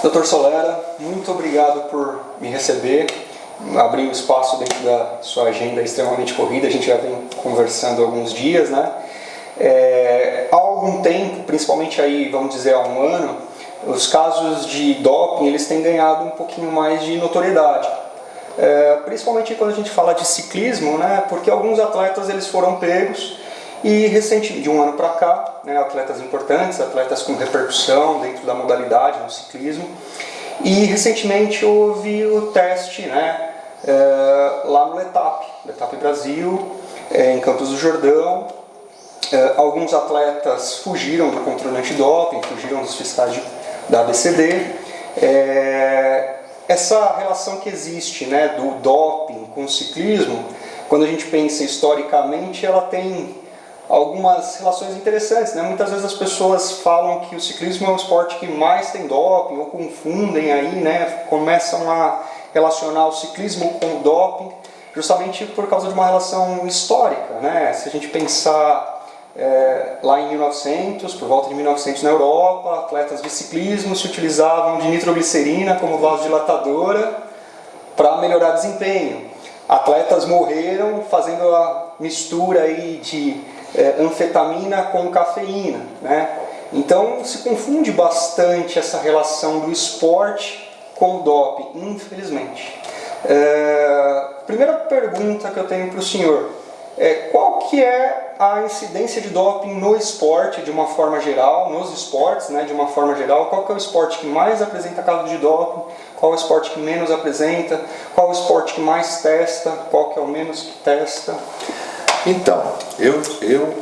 Dr. Solera, muito obrigado por me receber, abrir o espaço dentro da sua agenda extremamente corrida. A gente já vem conversando há alguns dias, né? Há algum tempo, principalmente aí, vamos dizer, há um ano, os casos de doping eles têm ganhado um pouquinho mais de notoriedade. Principalmente quando a gente fala de ciclismo, né? Porque alguns atletas eles foram pegos e recentemente, de um ano para cá, né, atletas importantes, atletas com repercussão dentro da modalidade no ciclismo, e recentemente houve o teste, né, lá no Letap Brasil, em Campos do Jordão. Alguns atletas fugiram do controle antidoping, fugiram dos fiscais da ABCD. Essa relação que existe, né, do doping com o ciclismo, quando a gente pensa historicamente, ela tem algumas relações interessantes, né? Muitas vezes as pessoas falam que o ciclismo é o esporte que mais tem doping, ou confundem aí, né? Começam a relacionar o ciclismo com o doping, justamente por causa de uma relação histórica, né? Se a gente pensar lá em 1900, por volta de 1900 na Europa, atletas de ciclismo se utilizavam de nitroglicerina como vasodilatadora para melhorar desempenho. Atletas morreram fazendo a mistura aí de anfetamina com cafeína, né? Então se confunde bastante essa relação do esporte com o doping, infelizmente. Primeira pergunta que eu tenho para o senhor qual que é a incidência de doping no esporte de uma forma geral, nos esportes, né, de uma forma geral? Qual que é o esporte que mais apresenta casos de doping? Qual é o esporte que menos apresenta? Qual é o esporte que mais testa? Qual que é o menos que testa? Então, eu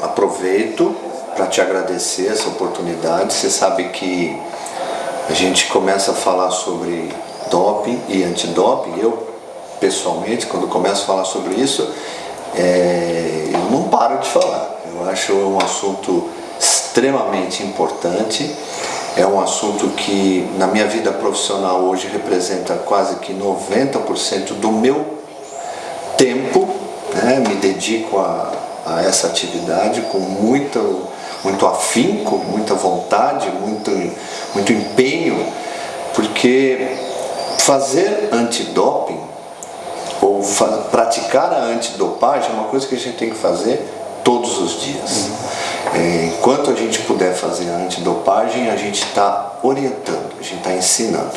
aproveito para te agradecer essa oportunidade. Você sabe que a gente começa a falar sobre doping e antidoping. Eu, pessoalmente, quando começo a falar sobre isso, eu não paro de falar. Eu acho um assunto extremamente importante. É um assunto que, na minha vida profissional hoje, representa quase que 90% do meu tempo. Me dedico a essa atividade com muito afinco, muita vontade, muito empenho, porque fazer antidoping ou praticar a antidopagem é uma coisa que a gente tem que fazer todos os dias. Enquanto a gente puder fazer a antidopagem, a gente está orientando, a gente está ensinando.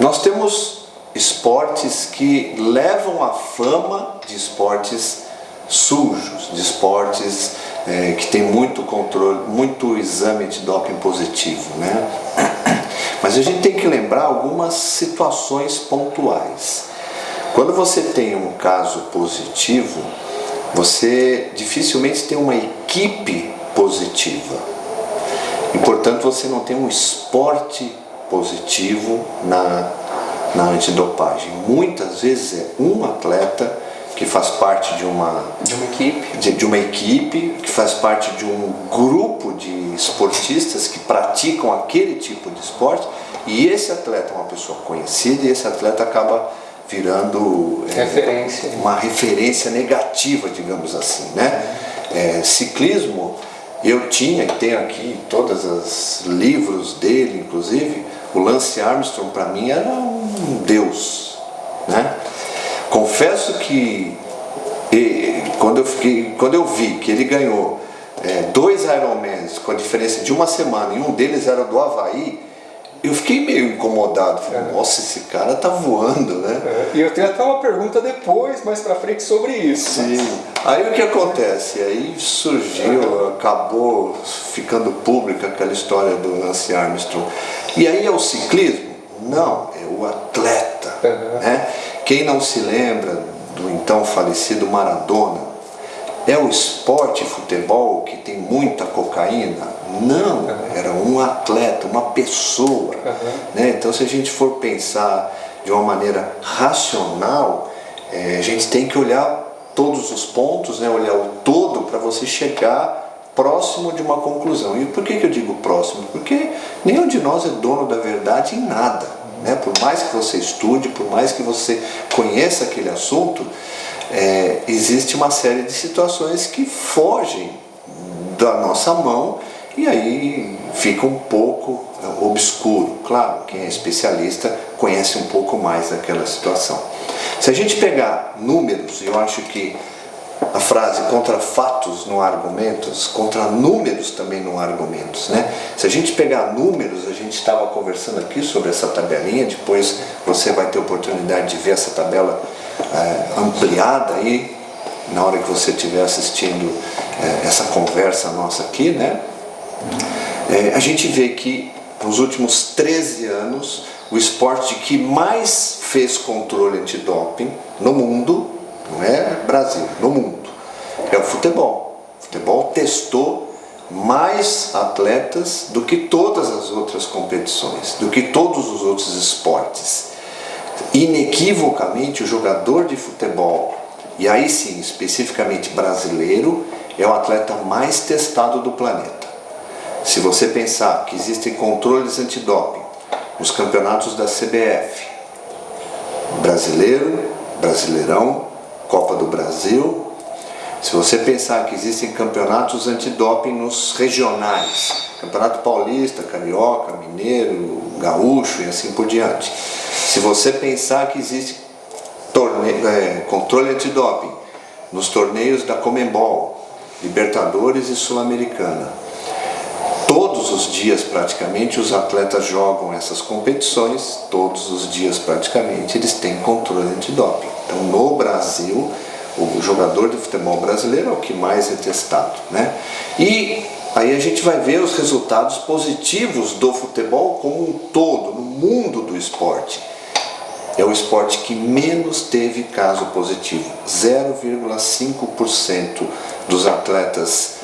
Nós temos esportes que levam a fama de esportes sujos, de esportes que tem muito controle, muito exame de doping positivo, né? Mas a gente tem que lembrar algumas situações pontuais. Quando você tem um caso positivo, você dificilmente tem uma equipe positiva e, portanto, você não tem um esporte positivo na antidopagem. Muitas vezes é um atleta que faz parte de uma equipe, que faz parte de um grupo de esportistas que praticam aquele tipo de esporte, e esse atleta é uma pessoa conhecida e esse atleta acaba virando uma referência negativa, digamos assim, né? Ciclismo, eu tinha e tenho aqui todos os livros dele, inclusive. O Lance Armstrong para mim era um deus, né? Confesso que quando eu vi que ele ganhou 2 Ironmans com a diferença de uma semana e um deles era do Havaí, eu fiquei meio incomodado. Falei, nossa, esse cara tá voando, né? E eu tenho até uma pergunta depois, mais pra frente, sobre isso. Sim. Aí o que acontece? Aí surgiu, acabou ficando pública aquela história do Lance Armstrong. E aí é o ciclismo? Não, é o atleta. Né? Quem não se lembra do então falecido Maradona? É o esporte futebol que tem muita cocaína? Não, era um atleta, uma pessoa. Né? Então, se a gente for pensar de uma maneira racional, a gente tem que olhar todos os pontos, né? Olhar o todo para você chegar próximo de uma conclusão. E por que eu digo próximo? Porque nenhum de nós é dono da verdade em nada. Né? Por mais que você estude, por mais que você conheça aquele assunto, existe uma série de situações que fogem da nossa mão e aí fica um pouco obscuro. Claro, quem é especialista conhece um pouco mais daquela situação. Se a gente pegar números, e eu acho que a frase contra fatos não há argumentos, contra números também não há argumentos, né? Se a gente pegar números, a gente estava conversando aqui sobre essa tabelinha, depois você vai ter oportunidade de ver essa tabela ampliada aí, na hora que você estiver assistindo essa conversa nossa aqui, né? A gente vê que nos últimos 13 anos, o esporte que mais fez controle antidoping no mundo, não é Brasil, no mundo, é o futebol. O futebol testou mais atletas do que todas as outras competições, do que todos os outros esportes. Inequivocamente, o jogador de futebol, e aí sim, especificamente brasileiro, é o atleta mais testado do planeta. Se você pensar que existem controles antidoping nos campeonatos da CBF, brasileiro, Brasileirão, Copa do Brasil, se você pensar que existem campeonatos antidoping nos regionais, Campeonato Paulista, Carioca, Mineiro, Gaúcho e assim por diante. Se você pensar que existe controle antidoping nos torneios da Conmebol, Libertadores e Sul-Americana, todos os dias praticamente os atletas jogam essas competições, todos os dias praticamente eles têm controle antidoping. Então no Brasil, o jogador de futebol brasileiro é o que mais é testado, né? E aí a gente vai ver os resultados positivos do futebol como um todo, no mundo do esporte. É o esporte que menos teve caso positivo. 0,5% dos atletas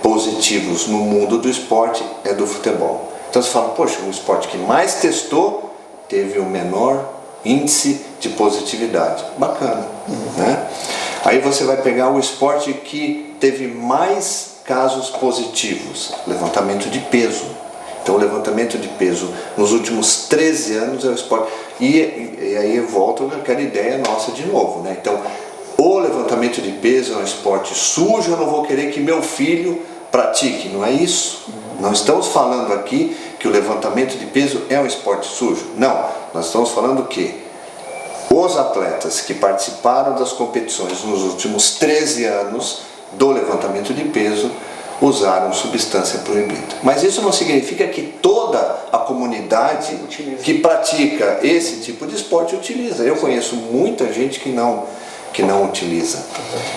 positivos no mundo do esporte é do futebol. Então você fala, poxa, o esporte que mais testou teve o menor índice de positividade. Bacana, né? Aí você vai pegar o esporte que teve mais casos positivos, levantamento de peso. Então o levantamento de peso nos últimos 13 anos é o esporte. E aí volta aquela ideia nossa de novo, né? Então o levantamento de peso é um esporte sujo, eu não vou querer que meu filho pratique, não é isso? Não estamos falando aqui que o levantamento de peso é um esporte sujo, não, nós estamos falando que os atletas que participaram das competições nos últimos 13 anos do levantamento de peso usaram substância proibida. Mas isso não significa que toda a comunidade que pratica esse tipo de esporte utiliza. Eu conheço muita gente que não utiliza.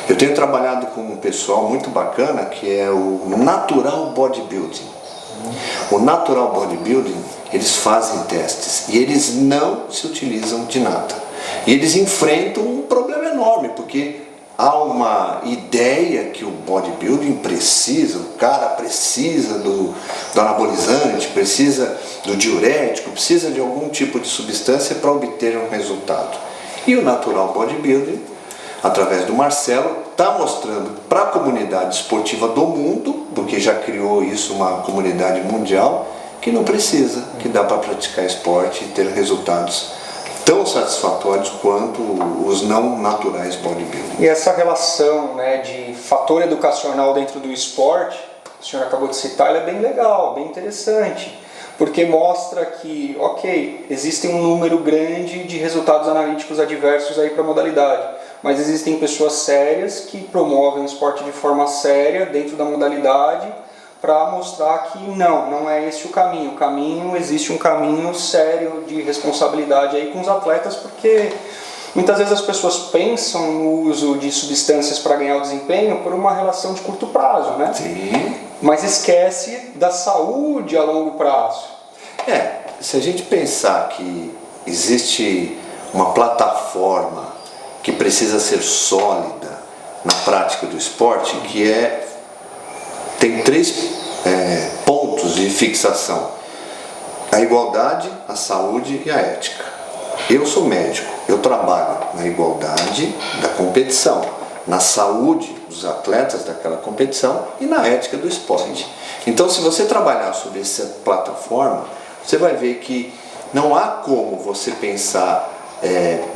Eu tenho trabalhado com um pessoal muito bacana que é o Natural Bodybuilding. O Natural Bodybuilding, eles fazem testes e eles não se utilizam de nada. E eles enfrentam um problema enorme, porque há uma ideia que o bodybuilding precisa, o cara precisa do anabolizante, precisa do diurético, precisa de algum tipo de substância para obter um resultado. E o Natural Bodybuilding, através do Marcelo, está mostrando para a comunidade esportiva do mundo, porque já criou isso uma comunidade mundial, que não precisa, que dá para praticar esporte e ter resultados tão satisfatórios quanto os não naturais bodybuilding. E essa relação, né, de fator educacional dentro do esporte, o senhor acabou de citar, ela é bem legal, bem interessante, porque mostra que, ok, existe um número grande de resultados analíticos adversos aí para a modalidade, mas existem pessoas sérias que promovem o esporte de forma séria dentro da modalidade para mostrar que não é esse o caminho, existe um caminho sério de responsabilidade aí com os atletas, porque muitas vezes as pessoas pensam no uso de substâncias para ganhar o desempenho por uma relação de curto prazo, né? Sim. Mas esquece da saúde a longo prazo. Se a gente pensar que existe uma plataforma que precisa ser sólida na prática do esporte, tem 3 pontos de fixação: a igualdade, a saúde e a ética. Eu sou médico, eu trabalho na igualdade da competição, na saúde dos atletas daquela competição e na ética do esporte. Então, se você trabalhar sobre essa plataforma, você vai ver que não há como você pensar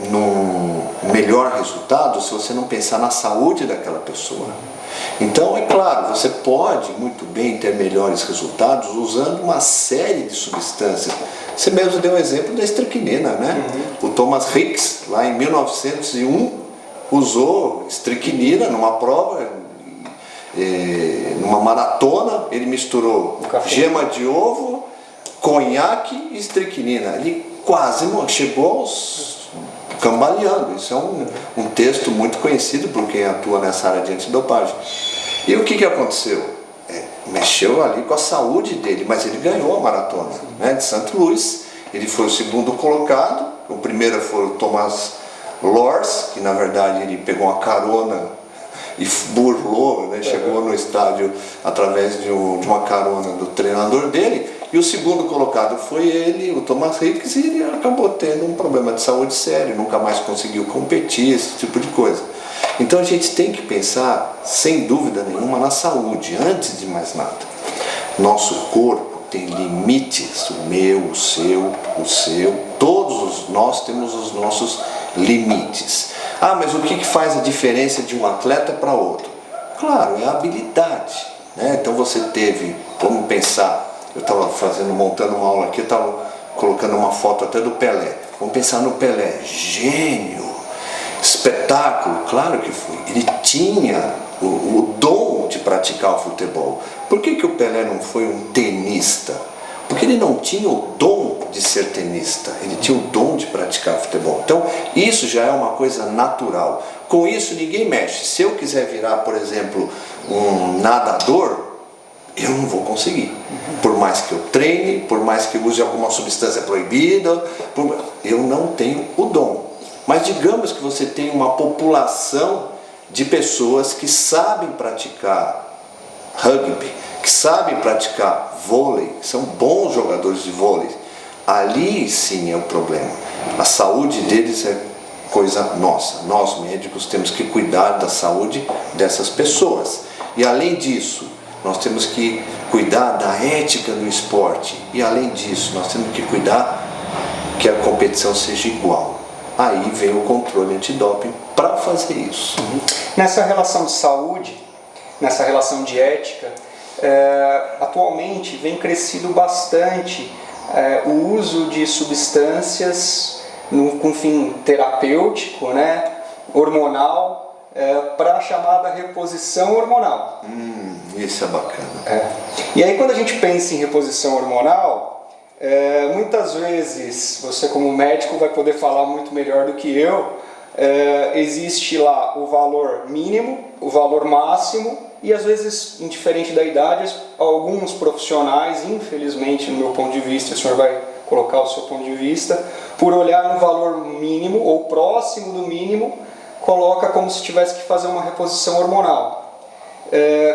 num melhor resultado se você não pensar na saúde daquela pessoa. Então, é claro, você pode muito bem ter melhores resultados usando uma série de substâncias. Você mesmo deu o exemplo da estricnina, né? O Thomas Hicks, lá em 1901, usou estricnina numa prova, numa maratona. Ele misturou gema de ovo, conhaque e estricnina. Ele quase chegou aos cambaleando. Isso é um texto muito conhecido por quem atua nessa área de antidopagem. E o que aconteceu? Mexeu ali com a saúde dele, mas ele ganhou a maratona, né, de St. Louis. Ele foi o segundo colocado. O primeiro foi o Thomas Lors, que na verdade ele pegou uma carona e burlou, né, chegou no estádio através de uma carona do treinador dele. E o segundo colocado foi ele, o Thomas Hicks, e ele acabou tendo um problema de saúde sério, nunca mais conseguiu competir, esse tipo de coisa. Então a gente tem que pensar, sem dúvida nenhuma, na saúde, antes de mais nada. Nosso corpo tem limites, o meu, o seu, todos nós temos os nossos limites. Ah, mas o que faz a diferença de um atleta para outro? Claro, é a habilidade, né? Então você teve, vamos pensar, eu estava montando uma aula aqui, eu estava colocando uma foto até do Pelé. Vamos pensar no Pelé, gênio, espetáculo, claro que foi. Ele tinha o dom de praticar o futebol. Por que o Pelé não foi um tenista? Porque ele não tinha o dom de ser tenista, ele tinha o dom de praticar futebol. Então isso já é uma coisa natural. Com isso ninguém mexe. Se eu quiser virar, por exemplo, um nadador, eu não vou conseguir. Por mais que eu treine, por mais que eu use alguma substância proibida, eu não tenho o dom. Mas digamos que você tem uma população de pessoas que sabem praticar rugby, que sabem praticar vôlei, que são bons jogadores de vôlei. Ali sim é o problema. A saúde deles é coisa nossa. Nós médicos temos que cuidar da saúde dessas pessoas. E além disso, nós temos que cuidar da ética do esporte. E além disso, nós temos que cuidar que a competição seja igual. Aí vem o controle antidoping para fazer isso. Nessa relação de saúde, nessa relação de ética, atualmente vem crescido bastante o uso de substâncias com fim terapêutico, né, hormonal, para a chamada reposição hormonal. Isso é bacana. E aí quando a gente pensa em reposição hormonal, muitas vezes, você como médico vai poder falar muito melhor do que eu, existe lá o valor mínimo, o valor máximo, e às vezes, indiferente da idade, alguns profissionais, infelizmente, no meu ponto de vista, o senhor vai colocar o seu ponto de vista, por olhar no valor mínimo ou próximo do mínimo, coloca como se tivesse que fazer uma reposição hormonal.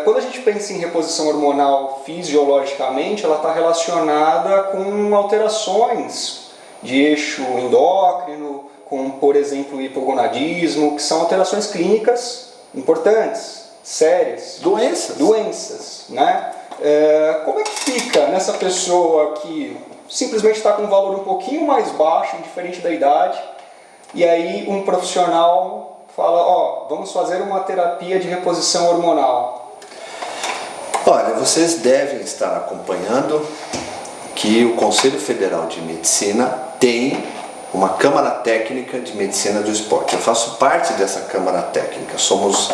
Quando a gente pensa em reposição hormonal fisiologicamente, ela está relacionada com alterações de eixo endócrino, com, por exemplo, hipogonadismo, que são alterações clínicas importantes, sérias. Doenças, né? Como é que fica nessa pessoa que simplesmente está com um valor um pouquinho mais baixo, indiferente da idade, e aí um profissional fala, vamos fazer uma terapia de reposição hormonal? Olha, vocês devem estar acompanhando que o Conselho Federal de Medicina tem uma Câmara Técnica de Medicina do Esporte. Eu faço parte dessa Câmara Técnica. Somos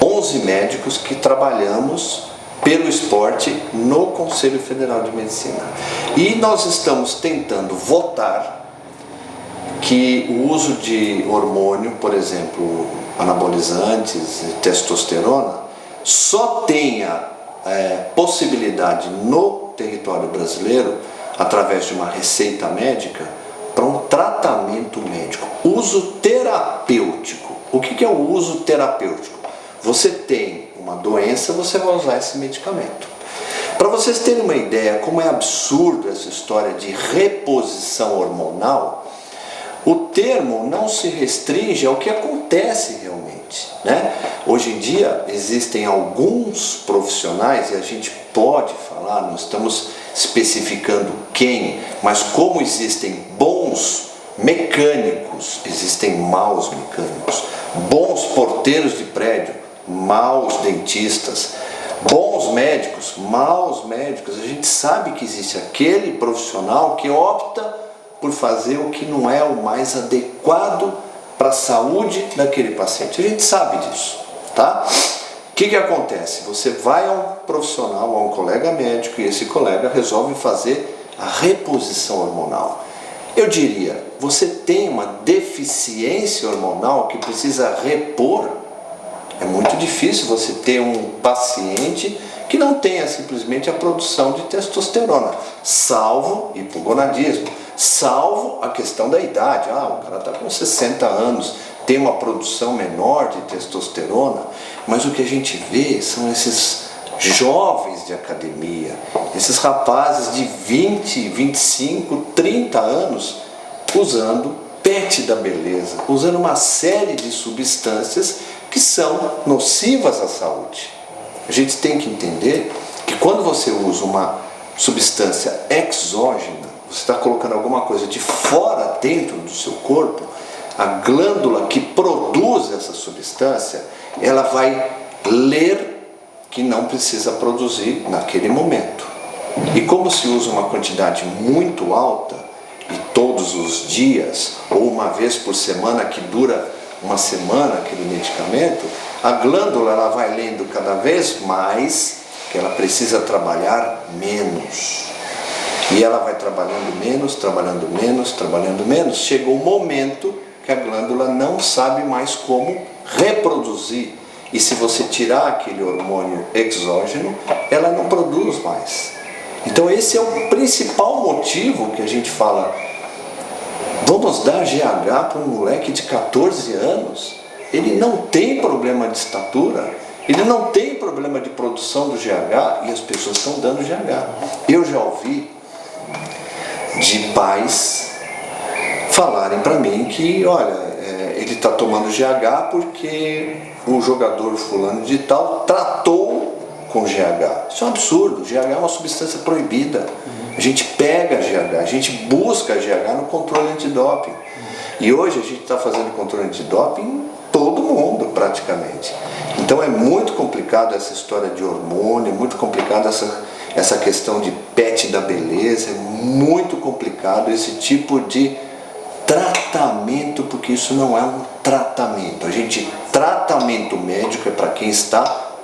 11 médicos que trabalhamos pelo esporte no Conselho Federal de Medicina. E nós estamos tentando votar que o uso de hormônio, por exemplo, anabolizantes, testosterona, só tenha possibilidade no território brasileiro, através de uma receita médica, para um tratamento médico, uso terapêutico. O que é o uso terapêutico? Você tem uma doença, você vai usar esse medicamento. Para vocês terem uma ideia como é absurdo essa história de reposição hormonal, o termo não se restringe ao que acontece realmente, né? Hoje em dia existem alguns profissionais, e a gente pode falar, não estamos especificando quem, mas como existem bons mecânicos, existem maus mecânicos, bons porteiros de prédio, maus dentistas, Bons médicos, maus médicos, a gente sabe que existe aquele profissional que opta por fazer o que não é o mais adequado para a saúde daquele paciente. A gente sabe disso, tá? O que acontece? Você vai a um profissional, a um colega médico, e esse colega resolve fazer a reposição hormonal. Eu diria, você tem uma deficiência hormonal que precisa repor. É muito difícil você ter um paciente que não tenha simplesmente a produção de testosterona, salvo hipogonadismo, salvo a questão da idade. O cara está com 60 anos, tem uma produção menor de testosterona, mas o que a gente vê são esses jovens de academia, esses rapazes de 20, 25, 30 anos usando PET da beleza, usando uma série de substâncias que são nocivas à saúde. A gente tem que entender que quando você usa uma substância exógena, você está colocando alguma coisa de fora dentro do seu corpo, a glândula que produz essa substância, ela vai ler que não precisa produzir naquele momento. E como se usa uma quantidade muito alta, e todos os dias, ou uma vez por semana, que dura uma semana aquele medicamento, a glândula ela vai lendo cada vez mais que ela precisa trabalhar menos. E ela vai trabalhando menos, trabalhando menos, trabalhando menos. Chega um momento que a glândula não sabe mais como reproduzir. E se você tirar aquele hormônio exógeno, ela não produz mais. Então esse é o principal motivo que a gente fala: vamos dar GH para um moleque de 14 anos? Ele não tem problema de estatura, ele não tem problema de produção do GH, e as pessoas estão dando GH. Eu já ouvi de pais falarem para mim que, olha, ele está tomando GH porque o jogador fulano de tal tratou com GH. Isso é um absurdo. GH é uma substância proibida. A gente pega GH, a gente busca GH no controle antidoping. E hoje a gente está fazendo controle antidoping em todo mundo, praticamente. Então é muito complicado essa história de hormônio, é muito complicado essa questão de PET da beleza, é muito complicado esse tipo de tratamento, porque isso não é um tratamento. Tratamento médico é para quem está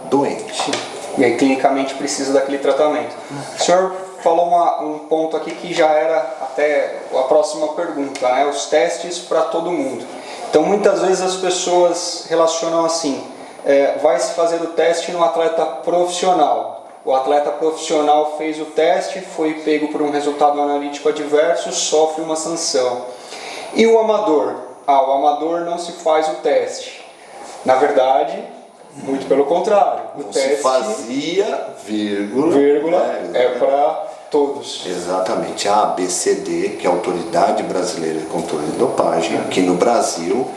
doente. E aí clinicamente precisa daquele tratamento. O senhor falou um ponto aqui que já era até a próxima pergunta, né? Os testes para todo mundo. Então muitas vezes as pessoas relacionam assim, vai se fazer o teste no atleta profissional. O atleta profissional fez o teste, foi pego por um resultado analítico adverso, sofre uma sanção. E o amador? O amador não se faz o teste. Na verdade, muito pelo contrário. O teste se fazia, vírgula, é para todos. Exatamente. A ABCD, que é a Autoridade Brasileira de Controle de Dopagem, aqui no Brasil,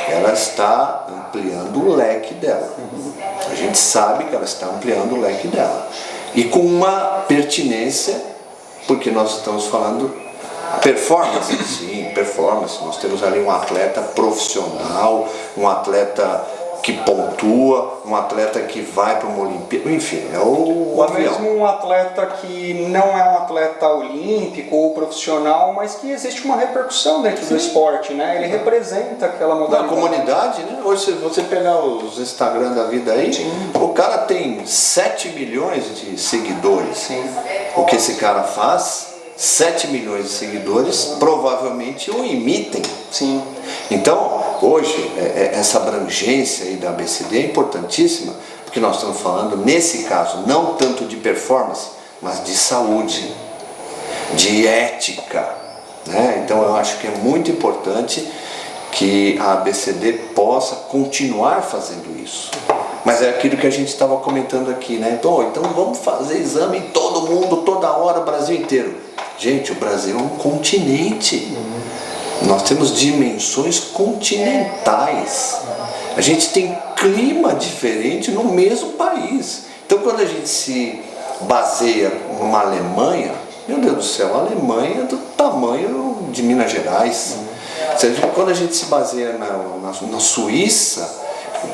ela está ampliando o leque dela. A gente sabe que ela está ampliando o leque dela. E com uma pertinência, porque nós estamos falando performance, sim, performance. Nós temos ali um atleta profissional, um atleta que pontua, um atleta que vai para uma Olimpíada, enfim, é o avião. Mesmo um atleta que não é um atleta olímpico ou profissional, mas que existe uma repercussão dentro do esporte, né? Ele representa aquela modalidade. Na comunidade, né? Hoje, se você pegar os Instagram da vida aí, o cara tem 7 milhões de seguidores. Sim. O que esse cara faz, 7 milhões de seguidores provavelmente o imitem. Sim. Então, hoje, essa abrangência aí da ABCD é importantíssima, porque nós estamos falando, nesse caso, não tanto de performance, mas de saúde, de ética, né? Então, eu acho que é muito importante que a ABCD possa continuar fazendo isso. Mas é aquilo que a gente estava comentando aqui, né? Então vamos fazer exame em todo mundo, toda hora, o Brasil inteiro. Gente, o Brasil é um continente. Nós temos dimensões continentais. A gente tem clima diferente no mesmo país. Então, quando a gente se baseia numa Alemanha, meu Deus do céu, a Alemanha é do tamanho de Minas Gerais. Quando a gente se baseia na Suíça,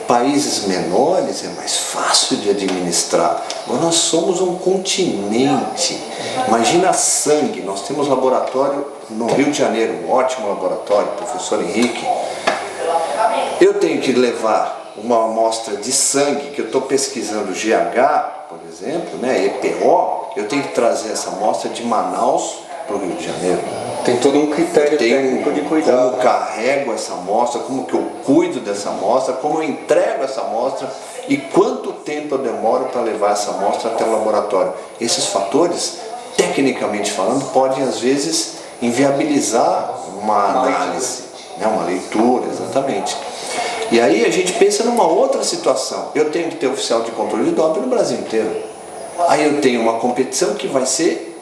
países menores é mais fácil de administrar. Agora nós somos um continente. Imagina sangue. Nós temos laboratório no Rio de Janeiro, um ótimo laboratório, professor Henrique. Eu tenho que levar uma amostra de sangue, que eu estou pesquisando GH, por exemplo, né, EPO, eu tenho que trazer essa amostra de Manaus para o Rio de Janeiro. Tem todo um critério técnico de cuidado. Como carrego essa amostra, como que eu cuido dessa amostra, como eu entrego essa amostra e quanto tempo eu demoro para levar essa amostra até o laboratório. Esses fatores, tecnicamente falando, podem às vezes inviabilizar uma análise, né, uma leitura, exatamente. E aí a gente pensa numa outra situação. Eu tenho que ter oficial de controle de doping no Brasil inteiro. Aí eu tenho uma competição que vai ser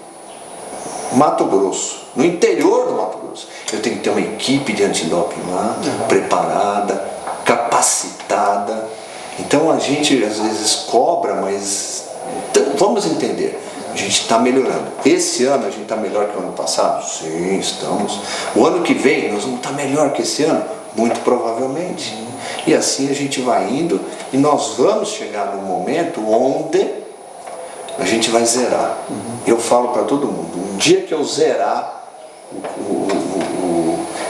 Mato Grosso, no interior do Mato Grosso. Eu tenho que ter uma equipe de antidoping lá, preparada, capacitada. Então a gente às vezes cobra, mas então, vamos entender, a gente está melhorando. Esse ano a gente está melhor que o ano passado? Sim, estamos. O ano que vem nós vamos estar melhor que esse ano? Muito provavelmente. E assim a gente vai indo e nós vamos chegar num momento onde a gente vai zerar. Eu falo para todo mundo, um dia que eu zerar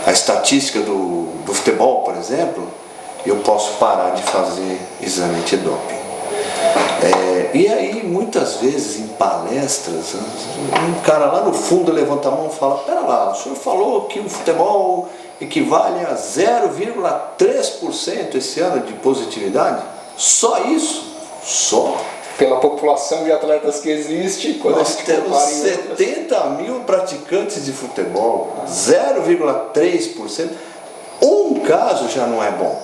a estatística do futebol, por exemplo, eu posso parar de fazer exame antidoping. E aí, muitas vezes, em palestras, um cara lá no fundo levanta a mão e fala: pera lá, o senhor falou que o futebol equivale a 0,3% esse ano de positividade? Só isso? Só? Pela população de atletas que existe, quando nós temos 70 mil praticantes de futebol, 0,3%. Um caso já não é bom.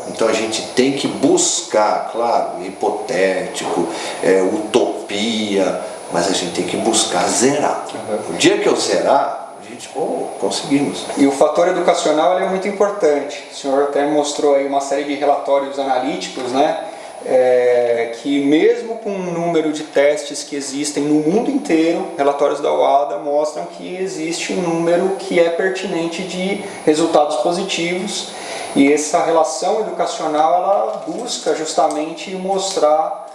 Então a gente tem que buscar, claro, hipotético, utopia, mas a gente tem que buscar zerar. O dia que eu zerar, a gente, conseguimos. E o fator educacional ele é muito importante. O senhor até mostrou aí uma série de relatórios analíticos, né? Que mesmo com o número de testes que existem no mundo inteiro, relatórios da OADA mostram que existe um número que é pertinente de resultados positivos, e essa relação educacional ela busca justamente mostrar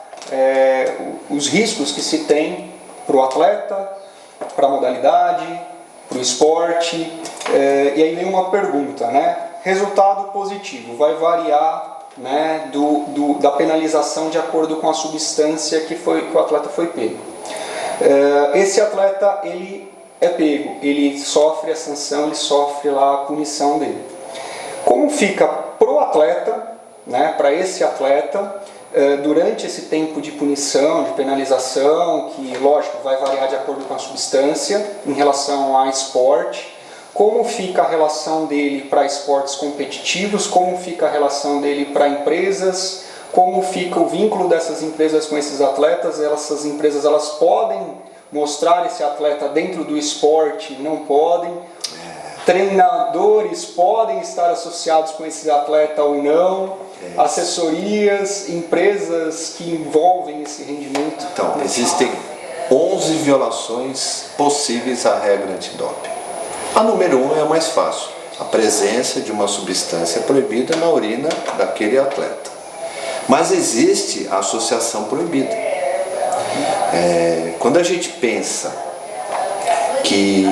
os riscos que se tem para o atleta, para a modalidade, para o esporte. E aí vem uma pergunta, né? Resultado positivo vai variar, né, da penalização de acordo com a substância que o atleta foi pego. Esse atleta ele é pego, ele sofre a sanção, ele sofre lá a punição dele. Como fica pro atleta, né, para esse atleta, durante esse tempo de punição, de penalização, que lógico vai variar de acordo com a substância em relação ao esporte? Como fica a relação dele para esportes competitivos, como fica a relação dele para empresas, como fica o vínculo dessas empresas com esses atletas? Essas empresas elas podem mostrar esse atleta dentro do esporte, não podem? Treinadores podem estar associados com esse atleta ou não? Assessorias, empresas que envolvem esse rendimento? Então, existem 11 violações possíveis à regra antidoping. A número 1 é a mais fácil, a presença de uma substância proibida na urina daquele atleta. Mas existe a associação proibida. Quando a gente pensa que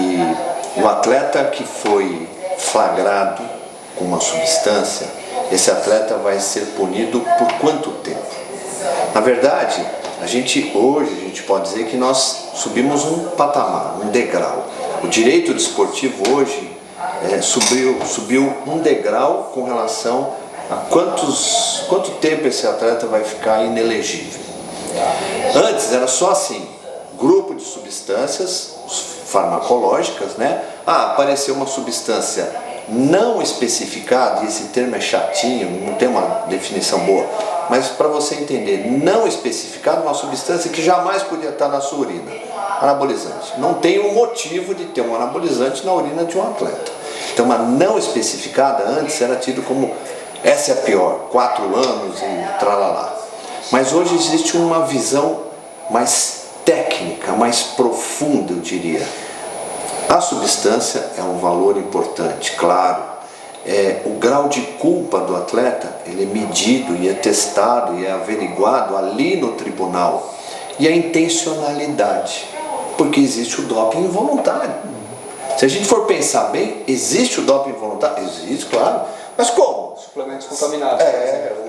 o atleta que foi flagrado com uma substância, esse atleta vai ser punido por quanto tempo? Na verdade, hoje a gente pode dizer que nós subimos um patamar, um degrau. O direito desportivo hoje subiu um degrau com relação a quanto tempo esse atleta vai ficar inelegível. Antes era só assim, grupo de substâncias farmacológicas, né? Apareceu uma substância não especificada, e esse termo é chatinho, não tem uma definição boa, mas para você entender, não especificado, uma substância que jamais podia estar na sua urina, anabolizante. Não tem um motivo de ter um anabolizante na urina de um atleta. Então, uma não especificada antes era tido como essa é a pior, 4 anos e tralalá. Mas hoje existe uma visão mais técnica, mais profunda, eu diria. A substância é um valor importante, claro. o grau de culpa do atleta, ele é medido e é testado e é averiguado ali no tribunal. E a intencionalidade, porque existe o doping involuntário. Se a gente for pensar bem, existe o doping involuntário? Existe, claro. Mas como? Suplementos contaminados.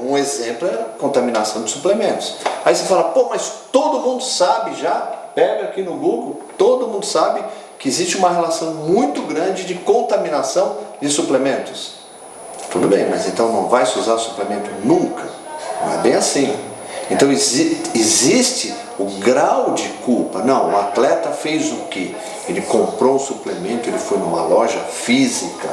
Um exemplo é a contaminação de suplementos. Aí você fala, pô, mas todo mundo sabe já, pega aqui no Google, todo mundo sabe que existe uma relação muito grande de contaminação de suplementos. Tudo bem, mas então não vai se usar suplemento nunca? Não é bem assim. Então existe o grau de culpa. Não, o atleta fez o quê? Ele comprou um suplemento, ele foi numa loja física,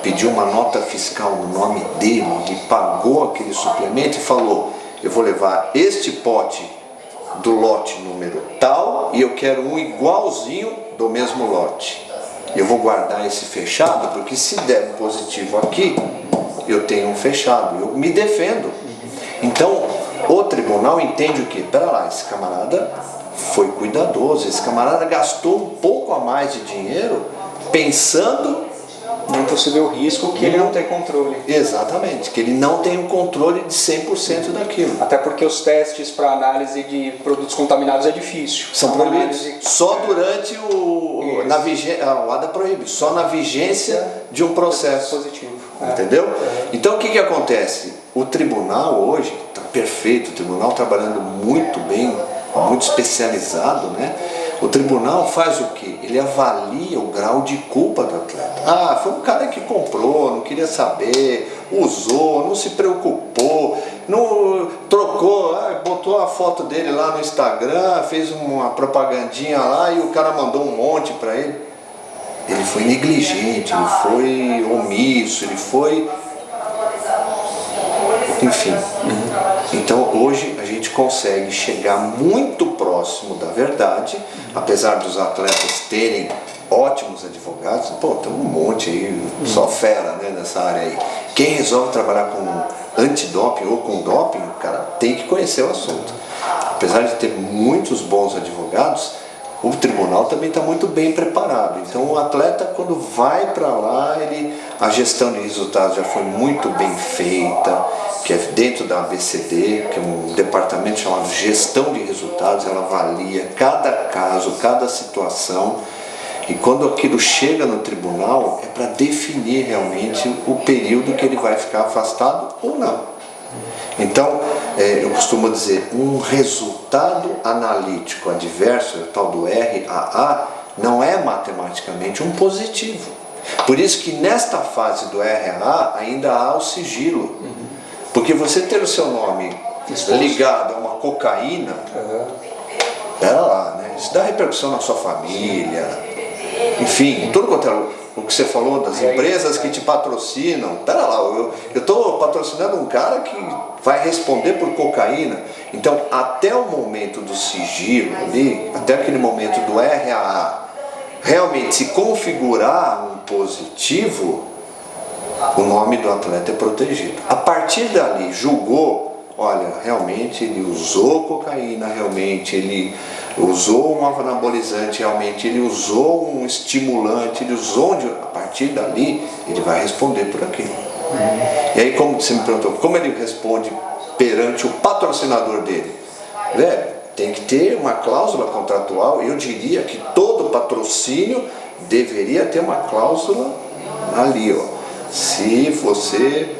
pediu uma nota fiscal no nome dele, ele pagou aquele suplemento e falou, eu vou levar este pote do lote número tal e eu quero um igualzinho do mesmo lote. Eu vou guardar esse fechado, porque se der positivo aqui, eu tenho um fechado, eu me defendo. Então, o tribunal entende o quê? Pera lá, esse camarada foi cuidadoso, esse camarada gastou um pouco a mais de dinheiro pensando num possível risco que ele não tem controle. Exatamente, que ele não tem o controle de 100% daquilo. Até porque os testes para análise de produtos contaminados é difícil. São proibidos. Só durante na vigência, o ADA proíbe, só na vigência de um processo positivo. Entendeu? Então o que acontece? O tribunal hoje está perfeito, o tribunal trabalhando muito bem, muito especializado, né? O tribunal faz o quê? Ele avalia o grau de culpa do atleta. Ah, foi um cara que comprou, não queria saber, usou, não se preocupou, não trocou, botou a foto dele lá no Instagram, fez uma propagandinha lá e o cara mandou um monte para ele. Ele foi negligente, ele foi omisso, ele foi... Enfim. Então hoje a gente consegue chegar muito próximo da verdade, apesar dos atletas terem ótimos advogados. Pô, tem um monte aí, só fera, né, nessa área aí. Quem resolve trabalhar com antidoping ou com doping, o cara tem que conhecer o assunto. Apesar de ter muitos bons advogados, o tribunal também está muito bem preparado. Então o atleta, quando vai para lá, a gestão de resultados já foi muito bem feita, que é dentro da ABCD, que é um departamento chamado Gestão de Resultados. Ela avalia cada caso, cada situação, e quando aquilo chega no tribunal é para definir realmente o período que ele vai ficar afastado ou não. Então, eu costumo dizer, um resultado analítico adverso, o tal do RAA, não é matematicamente um positivo. Por isso que nesta fase do RAA ainda há o sigilo. Porque você ter o seu nome ligado a uma cocaína, pera lá, né? Isso dá repercussão na sua família, enfim, tudo quanto é o que você falou das empresas que te patrocinam. Pera lá, eu estou patrocinando um cara que vai responder por cocaína. Então, até o momento do sigilo ali, até aquele momento do RAA, realmente se configurar um positivo, o nome do atleta é protegido. A partir dali, julgou, olha, realmente ele usou cocaína, realmente ele usou um anabolizante, realmente ele usou um estimulante, ele usou a partir dali, ele vai responder por aquilo. E aí, como você me perguntou, como ele responde perante o patrocinador dele? Velho, tem que ter uma cláusula contratual. Eu diria que todo patrocínio deveria ter uma cláusula ali, ó. Se você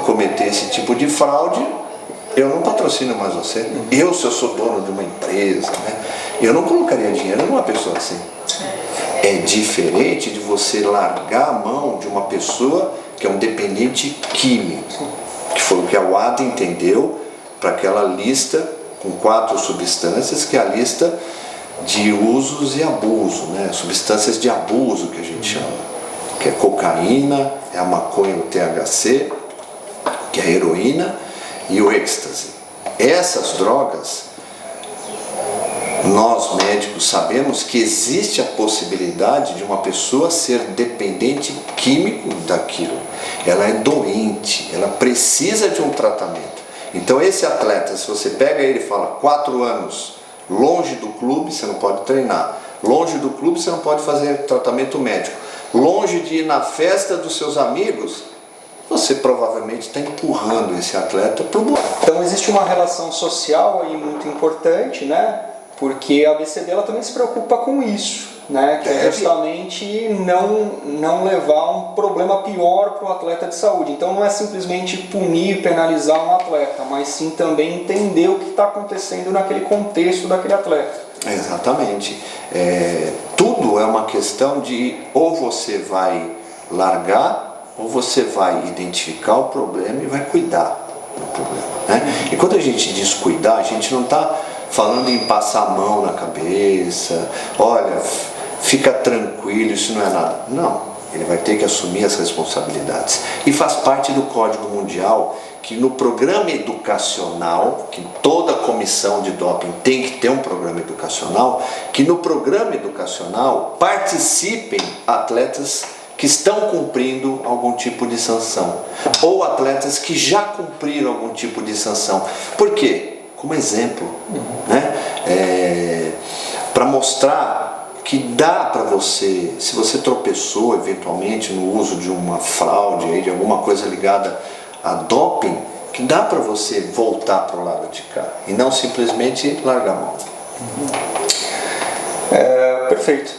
cometer esse tipo de fraude, eu não patrocino mais você. Se eu sou dono de uma empresa, né? Eu não colocaria dinheiro numa pessoa assim. É diferente de você largar a mão de uma pessoa que é um dependente químico, que foi o que a UADA entendeu para aquela lista com 4 substâncias, que é a lista de usos e abuso, né? Substâncias de abuso que a gente chama, que é cocaína, é a maconha, o THC, que é a heroína e o êxtase. Essas drogas, nós médicos sabemos que existe a possibilidade de uma pessoa ser dependente químico daquilo. Ela é doente, ela precisa de um tratamento. Então esse atleta, se você pega ele e fala 4 anos longe do clube, você não pode treinar. Longe do clube, você não pode fazer tratamento médico. Longe de ir na festa dos seus amigos, você provavelmente está empurrando esse atleta para o buraco. Então existe uma relação social aí muito importante, né? Porque a ABCD ela também se preocupa com isso, né? Que é justamente não levar um problema pior para o atleta de saúde. Então não é simplesmente punir, penalizar um atleta, mas sim também entender o que está acontecendo naquele contexto daquele atleta. Exatamente. Tudo é uma questão de ou você vai largar ou você vai identificar o problema e vai cuidar do problema, né? E quando a gente diz cuidar, a gente não está falando em passar a mão na cabeça, olha, fica tranquilo, isso não é nada. Não, ele vai ter que assumir as responsabilidades. E faz parte do Código Mundial que no programa educacional, que toda comissão de doping tem que ter um programa educacional, que no programa educacional participem atletas que estão cumprindo algum tipo de sanção, ou atletas que já cumpriram algum tipo de sanção. Por quê? Como exemplo, né? Para mostrar que dá para você, se você tropeçou eventualmente no uso de uma fraude, de alguma coisa ligada a doping, que dá para você voltar para o lado de cá e não simplesmente largar a mão. Perfeito.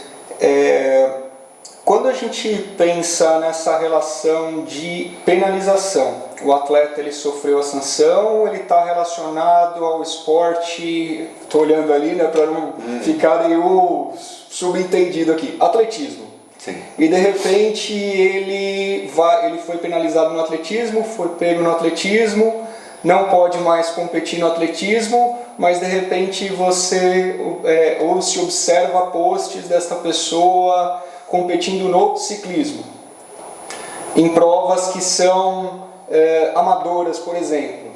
Quando a gente pensa nessa relação de penalização, o atleta ele sofreu a sanção, ele está relacionado ao esporte, estou olhando ali, né, para não ficar nenhum subentendido aqui, atletismo. Sim. E de repente ele foi penalizado no atletismo, foi pego no atletismo, não pode mais competir no atletismo, mas de repente você ou se observa posts desta pessoa competindo no ciclismo, em provas que são amadoras, por exemplo.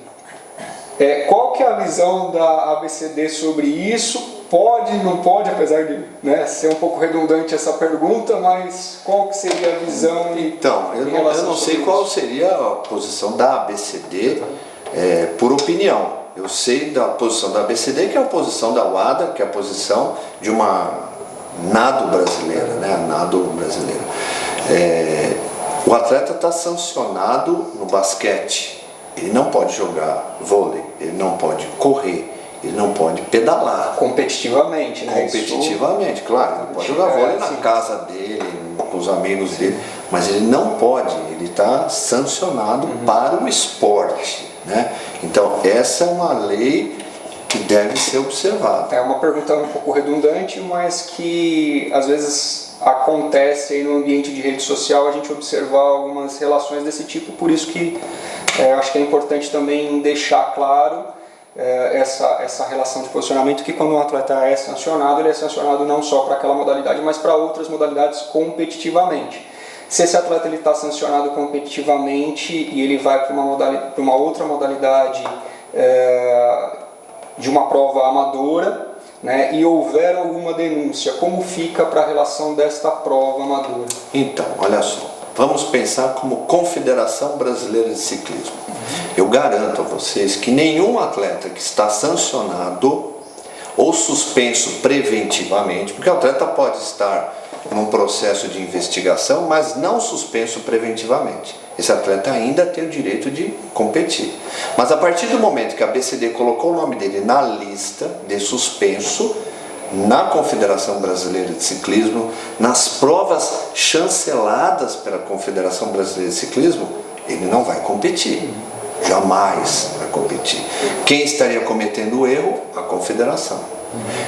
Qual que é a visão da ABCD sobre isso? Pode, não pode, apesar de ser um pouco redundante essa pergunta, mas qual que seria a visão? Então, eu não sei qual seria a posição da ABCD por opinião. Eu sei da posição da ABCD, que é a posição da WADA, que é a posição de uma nado brasileira, né? A nado brasileira. O atleta está sancionado no basquete. Ele não pode jogar vôlei, ele não pode correr, ele não pode pedalar. Competitivamente, né? Competitivamente, claro. Ele pode jogar vôlei na casa dele, com os amigos dele, mas ele não pode, ele está sancionado para o esporte, né? Então, essa é uma lei que deve ser observada. É uma pergunta um pouco redundante, mas que às vezes acontece aí no ambiente de rede social a gente observar algumas relações desse tipo, por isso que acho que é importante também deixar claro essa relação de posicionamento, que quando um atleta é sancionado, ele é sancionado não só para aquela modalidade, mas para outras modalidades competitivamente. Se esse atleta está sancionado competitivamente e ele vai para uma outra modalidade de uma prova amadora, né, e houver alguma denúncia, como fica para a relação desta prova amadora? Então, olha só, vamos pensar como Confederação Brasileira de Ciclismo. Eu garanto a vocês que nenhum atleta que está sancionado ou suspenso preventivamente, porque o atleta pode estar num processo de investigação, mas não suspenso preventivamente. Esse atleta ainda tem o direito de competir. Mas a partir do momento que a ABCD colocou o nome dele na lista de suspenso, na Confederação Brasileira de Ciclismo, nas provas chanceladas pela Confederação Brasileira de Ciclismo, ele não vai competir. Jamais vai competir. Quem estaria cometendo o erro? A Confederação.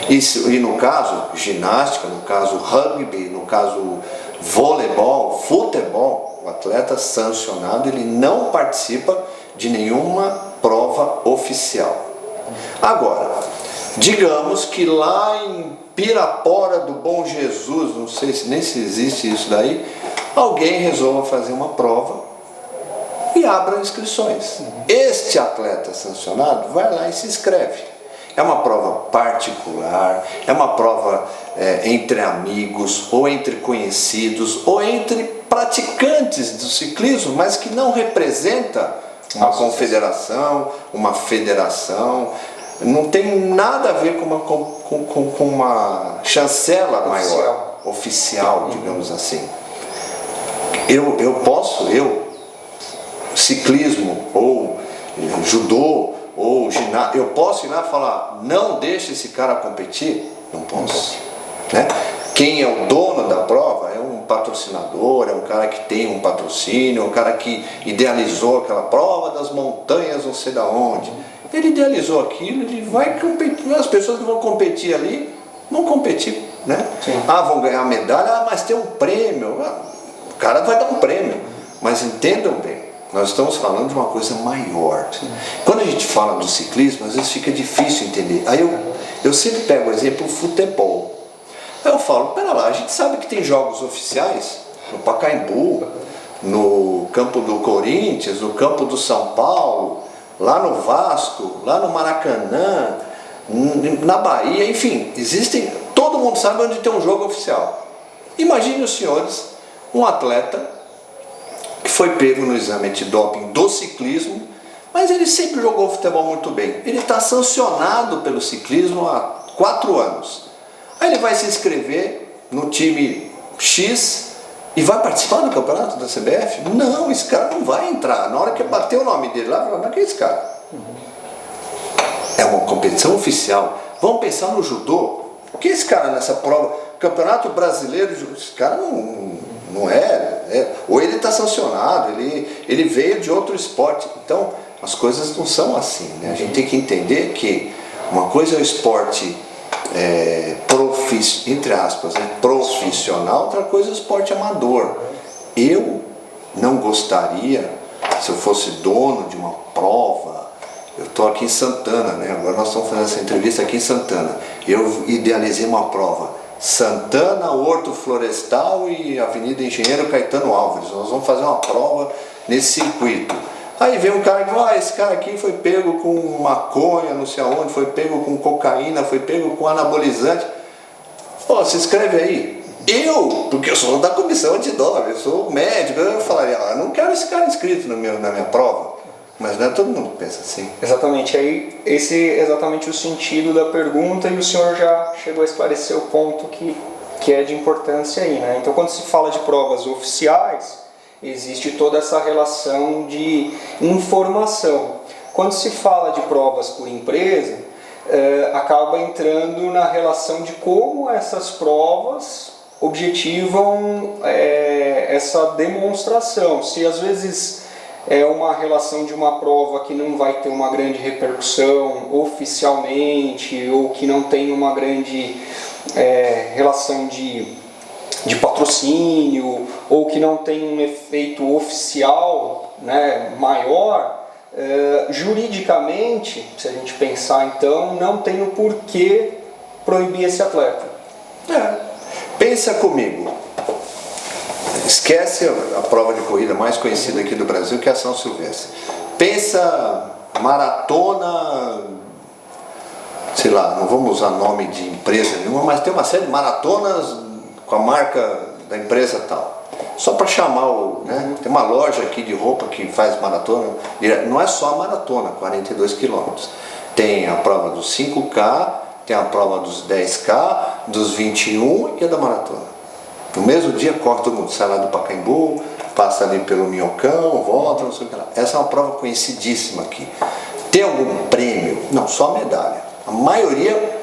E no caso ginástica, no caso rugby, no caso voleibol, futebol, o atleta sancionado ele não participa de nenhuma prova oficial. Agora, digamos que lá em Pirapora do Bom Jesus, não sei nem se existe isso daí, alguém resolva fazer uma prova e abra inscrições. Este atleta sancionado vai lá e se inscreve. É uma prova particular, é uma prova entre amigos, ou entre conhecidos, ou entre praticantes do ciclismo, mas que não representa uma confederação, uma federação, não tem nada a ver com uma chancela maior, oficial, digamos assim. Eu ciclismo ou judô ou ginásio, eu posso ir lá e falar, não deixe esse cara competir? Não posso, né? Quem é o dono da prova é um patrocinador, é um cara que tem um patrocínio, é um cara que idealizou aquela prova das montanhas não sei da onde. Ele idealizou aquilo, ele vai competir, as pessoas que vão competir ali vão competir, né? Ah, vão ganhar medalha, mas tem um prêmio, o cara vai dar um prêmio, mas entendam bem, nós estamos falando de uma coisa maior. Quando a gente fala do ciclismo, às vezes fica difícil entender. Aí eu sempre pego o exemplo do futebol. Aí eu falo, pera lá, a gente sabe que tem jogos oficiais no Pacaembu, no campo do Corinthians, no campo do São Paulo, lá no Vasco, lá no Maracanã, na Bahia, enfim, existem, todo mundo sabe onde tem um jogo oficial. Imagine os senhores, um atleta que foi pego no exame antidoping do ciclismo, mas ele sempre jogou futebol muito bem. Ele está sancionado pelo ciclismo há 4 anos. Aí ele vai se inscrever no time X e vai participar do campeonato da CBF? Não, esse cara não vai entrar. Na hora que bater o nome dele lá, vai falar, mas quem é esse cara? É uma competição oficial. Vamos pensar no judô. O que é esse cara nessa prova? Campeonato Brasileiro de Judô. Esse cara não é. Ou ele está sancionado, ele veio de outro esporte. Então, as coisas não são assim, né? A gente tem que entender que uma coisa é o esporte entre aspas, né, profissional, outra coisa é o esporte amador. Eu não gostaria, se eu fosse dono de uma prova, eu estou aqui em Santana, né? Agora nós estamos fazendo essa entrevista aqui em Santana, eu idealizei uma prova, Santana, Horto Florestal e Avenida Engenheiro Caetano Álvares, nós vamos fazer uma prova nesse circuito. Aí vem um cara que fala, esse cara aqui foi pego com maconha, não sei aonde, foi pego com cocaína, foi pego com anabolizante. Pô, se inscreve aí. Porque eu sou da comissão antidoping, eu sou médico, eu falaria, eu não quero esse cara inscrito na minha prova. Mas não é todo mundo que pensa assim. Exatamente, aí esse é exatamente o sentido da pergunta e o senhor já chegou a esclarecer o ponto que é de importância aí, né? Então quando se fala de provas oficiais, existe toda essa relação de informação. Quando se fala de provas por empresa, acaba entrando na relação de como essas provas objetivam essa demonstração. Se às vezes é uma relação de uma prova que não vai ter uma grande repercussão oficialmente, ou que não tem uma grande relação de patrocínio, ou que não tem um efeito oficial, né, maior, juridicamente, se a gente pensar então, não tem o porquê proibir esse atleta. Pensa comigo, esquece a prova de corrida mais conhecida aqui do Brasil, que é a São Silvestre. Pensa maratona, sei lá, não vamos usar nome de empresa nenhuma, mas tem uma série de maratonas com a marca da empresa tal, só para chamar né? Tem uma loja aqui de roupa que faz maratona, não é só a maratona, 42 quilômetros, tem a prova dos 5K, tem a prova dos 10K, dos 21 e a da maratona. No mesmo dia corre todo mundo, sai lá do Pacaembu, passa ali pelo Minhocão, volta, não sei o que lá. Essa é uma prova conhecidíssima aqui. Tem algum prêmio? Não, só medalha. A maioria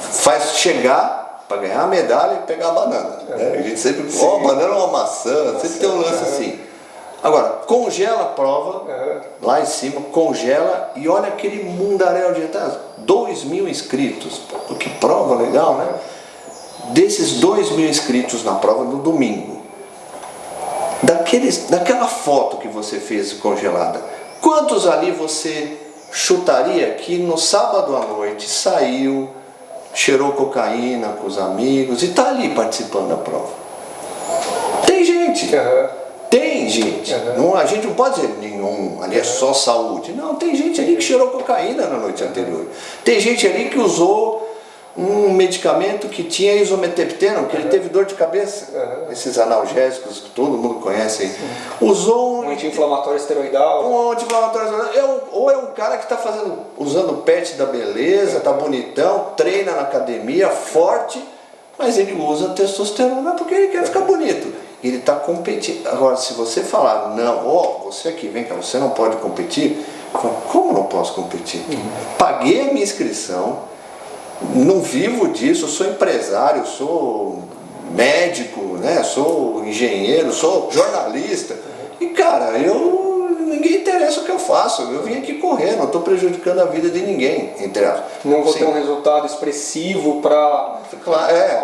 faz chegar para ganhar a medalha e pegar a banana. A gente sempre, banana ou uma maçã, sempre tem um lance assim. Agora, congela a prova, lá em cima, congela e olha aquele mundaréu de entrada. 2.000 inscritos, pô, que prova legal, né? Desses 2.000 inscritos na prova no domingo, daquela foto que você fez congelada, quantos ali você chutaria que no sábado à noite saiu, cheirou cocaína com os amigos e está ali participando da prova? Tem gente, tem gente. Não, a gente não pode dizer nenhum, ali é só saúde. Não, tem gente ali que cheirou cocaína na noite anterior. Tem gente ali que usou um medicamento que tinha isometepteno, que ele teve dor de cabeça. Esses analgésicos que todo mundo conhece aí. Usou um anti-inflamatório esteroidal. Um anti-inflamatório esteroidal. Ou é um cara que está usando o pet da beleza, está bonitão, treina na academia, forte, mas ele usa testosterona porque ele quer ficar bonito. Ele está competindo. Agora, se você falar, não, você aqui, vem cá, você não pode competir, eu falo, como não posso competir? Paguei a minha inscrição, não vivo disso, eu sou empresário, sou médico, né? Sou engenheiro, sou jornalista. E cara, ninguém interessa o que eu faço. Eu vim aqui correr, não estou prejudicando a vida de ninguém, entre aspas. Não vou ter um resultado expressivo para...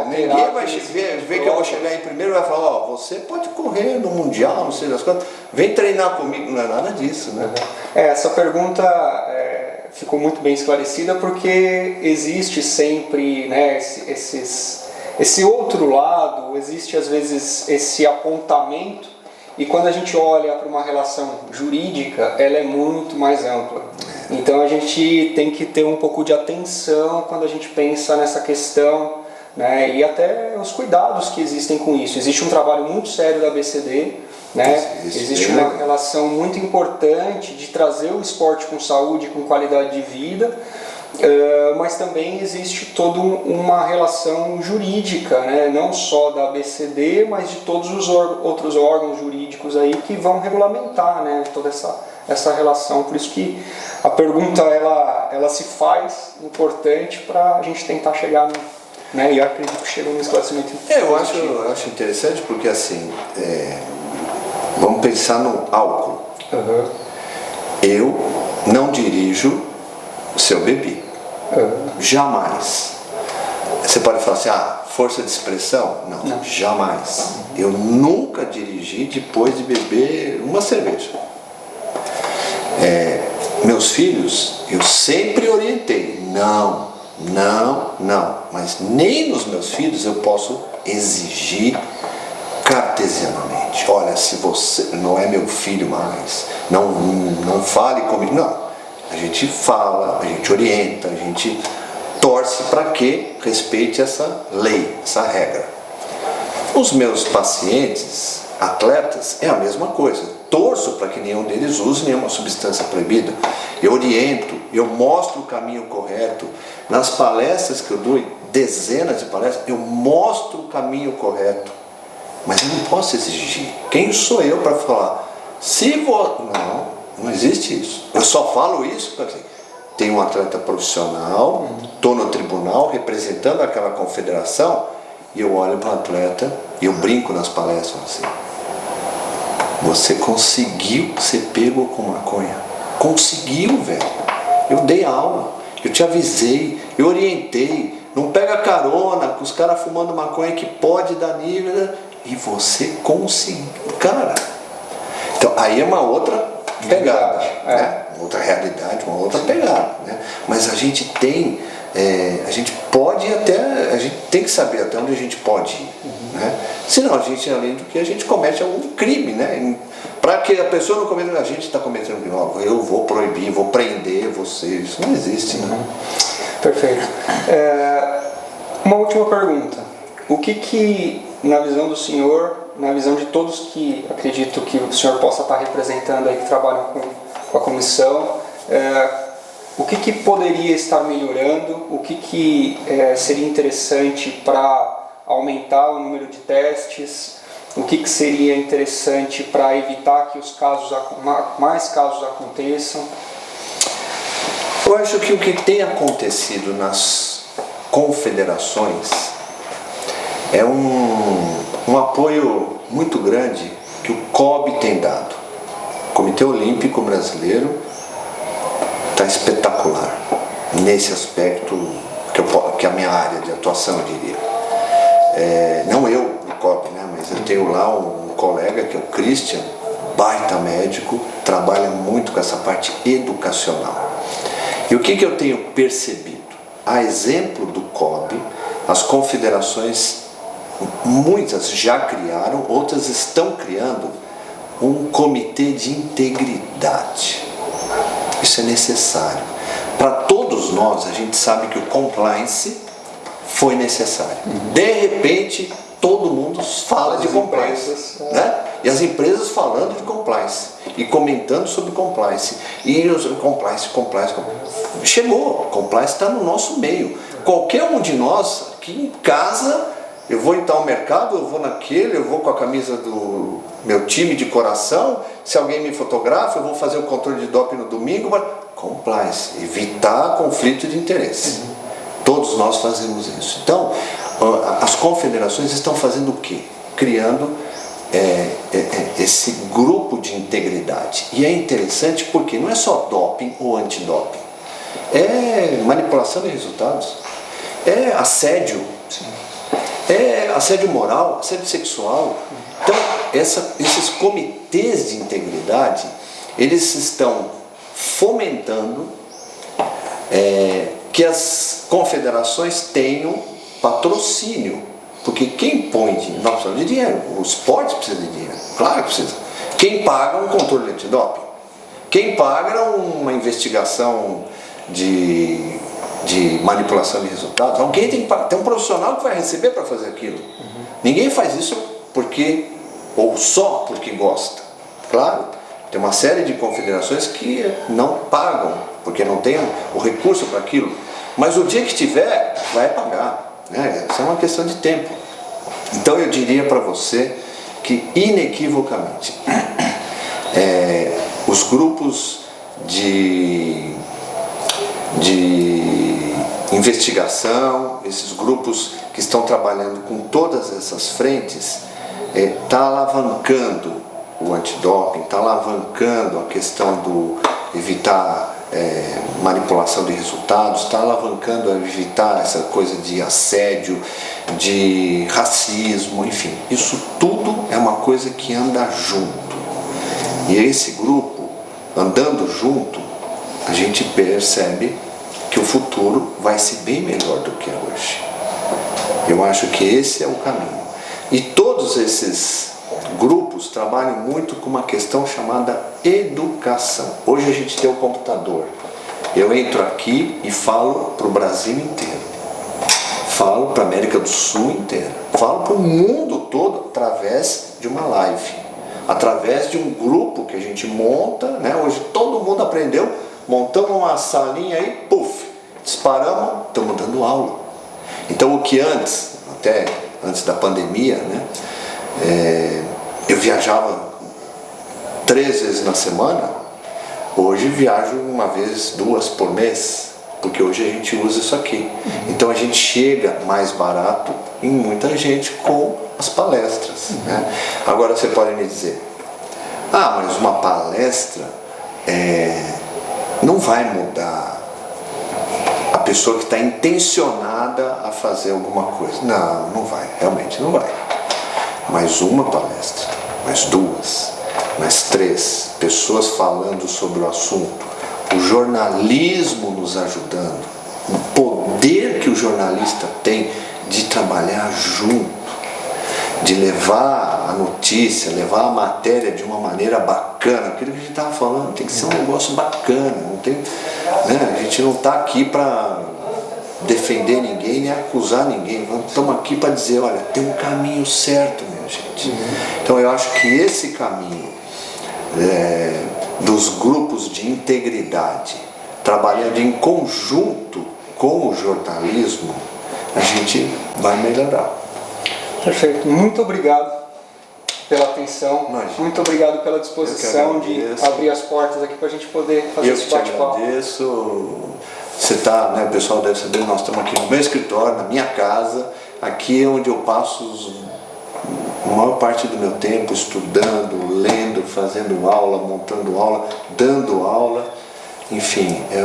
ninguém vai ver que eu vou chegar em primeiro e vai falar, você pode correr no Mundial, não sei das quantas, vem treinar comigo, não é nada disso, né? Essa pergunta ficou muito bem esclarecida porque existe sempre, né, esse outro lado, existe às vezes esse apontamento, e quando a gente olha para uma relação jurídica, ela é muito mais ampla. Então a gente tem que ter um pouco de atenção quando a gente pensa nessa questão, né, e até os cuidados que existem com isso. Existe um trabalho muito sério da ABCD, né? Existe uma relação muito importante de trazer o esporte com saúde, com qualidade de vida, mas também existe toda uma relação jurídica, né? Não só da ABCD, mas de todos os outros órgãos jurídicos aí que vão regulamentar, né, toda essa relação. Por isso que a pergunta ela se faz importante para a gente tentar chegar né, e eu acredito que chegou num esclarecimento. Eu acho interessante porque assim, vamos pensar no álcool. Eu não dirijo se eu bebi. Jamais. Você pode falar assim, força de expressão? Não. Jamais. Eu nunca dirigi depois de beber uma cerveja. Meus filhos, eu sempre orientei, não. Mas nem nos meus filhos eu posso exigir cartesianamente. Olha, se você não é meu filho mais, não fale comigo. Não. A gente fala, a gente orienta, a gente torce para que respeite essa lei, essa regra. Os meus pacientes, atletas, é a mesma coisa. Torço para que nenhum deles use nenhuma substância proibida. Eu oriento, eu mostro o caminho correto. Nas palestras que eu dou, dezenas de palestras, eu mostro o caminho correto. Mas eu não posso exigir. Quem sou eu para falar? Não existe isso. Eu só falo isso porque tem um atleta profissional, estou no tribunal representando aquela confederação e eu olho para o atleta e eu brinco nas palestras assim. Você conseguiu ser pego com maconha? Conseguiu, velho. Eu dei aula, eu te avisei, eu orientei. Não pega carona com os caras fumando maconha que pode dar nível. E você conseguiu, cara. Então aí é uma outra pegada, né? Outra realidade, uma outra pegada, né? Mas a gente tem, a gente pode até, a gente tem que saber até onde a gente pode ir, né? Senão a gente, além do que a gente comete algum crime, né? Para que a pessoa não cometa, a gente está cometendo crime, eu vou proibir, vou prender você, isso não existe, né? Perfeito. Uma última pergunta. O que na visão do senhor, na visão de todos que acredito que o senhor possa estar representando aí, que trabalham com a comissão, o que poderia estar melhorando, o que seria interessante para aumentar o número de testes, o que seria interessante para evitar que mais casos aconteçam? Eu acho que o que tem acontecido nas confederações é um apoio muito grande que o COB tem dado. O Comitê Olímpico Brasileiro está espetacular nesse aspecto que é a minha área de atuação, eu diria. Não eu, o COB, né, mas eu tenho lá um colega que é o Christian, baita médico, trabalha muito com essa parte educacional. E o que eu tenho percebido? A exemplo do COB, as confederações, muitas já criaram, outras estão criando um comitê de integridade. Isso é necessário. Para todos nós, a gente sabe que o compliance foi necessário. De repente, todo mundo fala de compliance, né? E as empresas falando de compliance e comentando sobre compliance. E os compliance. Chegou, compliance está no nosso meio. Qualquer um de nós aqui em casa Eu vou em tal mercado, eu vou naquele, eu vou com a camisa do meu time de coração, se alguém me fotografa, eu vou fazer o controle de doping no domingo. Compliance, evitar conflito de interesse. Todos nós fazemos isso. Então, as confederações estão fazendo o quê? Criando esse grupo de integridade. E é interessante porque não é só doping ou antidoping. É manipulação de resultados, é assédio, é assédio moral, assédio sexual. Então, esses comitês de integridade, eles estão fomentando que as confederações tenham patrocínio, porque quem põe dinheiro, nós precisamos de dinheiro, o esporte precisa de dinheiro, claro que precisa. Quem paga um controle de antidoping? Quem paga uma investigação de manipulação de resultados? Alguém tem que pagar, tem um profissional que vai receber para fazer aquilo. Ninguém faz isso porque, ou só porque gosta. Claro, tem uma série de confederações que não pagam, porque não tem o recurso para aquilo. Mas o dia que tiver, vai pagar. Né? Isso é uma questão de tempo. Então eu diria para você que, inequivocamente, os grupos de investigação, esses grupos que estão trabalhando com todas essas frentes, está alavancando o antidoping, está alavancando a questão do evitar manipulação de resultados, está alavancando a evitar essa coisa de assédio, de racismo, enfim. Isso tudo é uma coisa que anda junto. E esse grupo, andando junto, a gente percebe que o futuro vai ser bem melhor do que é hoje. Eu acho que esse é o caminho. E todos esses grupos trabalham muito com uma questão chamada educação. Hoje a gente tem o computador. Eu entro aqui e falo para o Brasil inteiro. Falo para a América do Sul inteira. Falo para o mundo todo através de uma live. Através de um grupo que a gente monta, né? Hoje todo mundo aprendeu, montamos uma salinha aí, puf, disparamos, estamos dando aula. Então o que antes, até antes da pandemia, né, eu viajava 3 vezes na semana, hoje viajo uma vez, 2 por mês, porque hoje a gente usa isso aqui. Então a gente chega mais barato em muita gente com as palestras. Né? Agora você pode me dizer, mas uma palestra não vai mudar a pessoa que está intencionada a fazer alguma coisa. Não, não vai, realmente não vai. Mais uma palestra, mais 2, mais 3 pessoas falando sobre o assunto, o jornalismo nos ajudando, o poder que o jornalista tem de trabalhar junto, de levar a notícia, levar a matéria de uma maneira bacana, aquilo que a gente estava falando, tem que ser um negócio bacana, não tem, né? A gente não está aqui para defender ninguém, nem acusar ninguém, estamos aqui para dizer, olha, tem um caminho certo, minha gente. Então eu acho que esse caminho dos grupos de integridade, trabalhando em conjunto com o jornalismo, a gente vai melhorar. Perfeito, muito obrigado pela atenção, muito obrigado pela disposição de abrir as portas aqui para a gente poder fazer esse bate-papo. Eu te agradeço. Você está, né, o pessoal deve saber, nós estamos aqui no meu escritório, na minha casa, aqui é onde eu passo a maior parte do meu tempo estudando, lendo, fazendo aula, montando aula, dando aula, enfim, é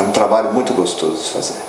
um trabalho muito gostoso de fazer.